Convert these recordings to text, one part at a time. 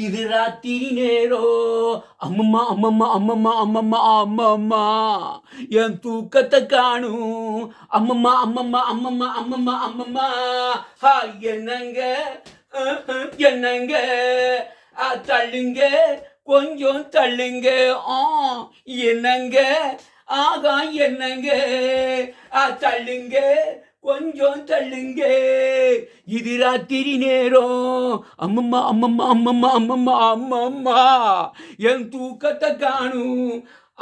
இது ராத்திரி நேரம். அம்மம்மா அம்மம்மா அம்மம்மா அம்மம்மா அம்மம்மா என் தூக்கத்தை காணும். அம்மம்மா அம்மம்மா அம்மம்மா அம்மம்மா அம்மம்மா என்னங்க என்னங்க தள்ளுங்க கொஞ்சம் தள்ளுங்க. என்னங்க ஆகா என்னங்க தள்ளுங்க கொஞ்சம் தள்ளுங்க. இது ராத்திரி நேரம். அம்மம்மா அம்மம்மா அம்மம்மா அம்மம்மா அம்மம்மா என் தூக்கத்தை காணும்.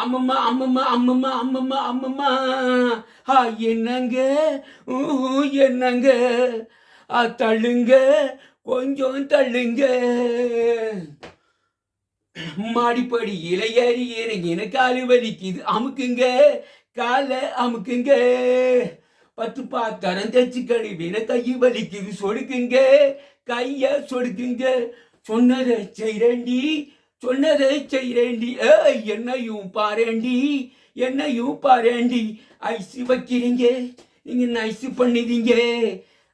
அம்மம்மா அம்மம்மா அம்மம்மா அம்மம்மா அம்மம்மா என்னங்க என்னங்க தள்ளுங்க கொஞ்சம் தள்ளுங்க. மாடிப்படி இலையேறி இறங்கின காலு வலிக்குது அமுக்குங்க காலை அமுக்குங்க. 10 பாத்திரம் தச்சு கழுவின கை வலிக்குது சொடுக்குங்க கைய சொடுக்குங்க. சொன்னதை செய்றேண்டி சொன்னதை செய்றேண்டி என்னையும் பாரேண்டி என்னையும் பாரேண்டி. ஐஸ் வைக்கிறீங்க நீங்க நைஸ் பண்ணிதீங்க.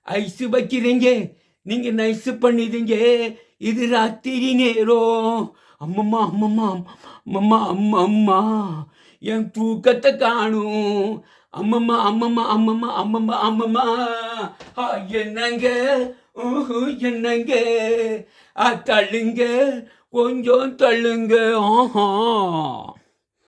ஐஸ் வைக்கிறீங்க நீங்க நைஸ் பண்ணிதீங்க. இது ராத்திரி நேரம். அம்மம்மா அம்மம்மா அம்மம்மா அம்மம்மா என் தூக்கத்தை காணும். அம்மம்மா அம்மம்மா அம்மம்மா அம்மம்மா அம்மம்மா என்னங்க என்னங்க தள்ளுங்க கொஞ்சம் தள்ளுங்க.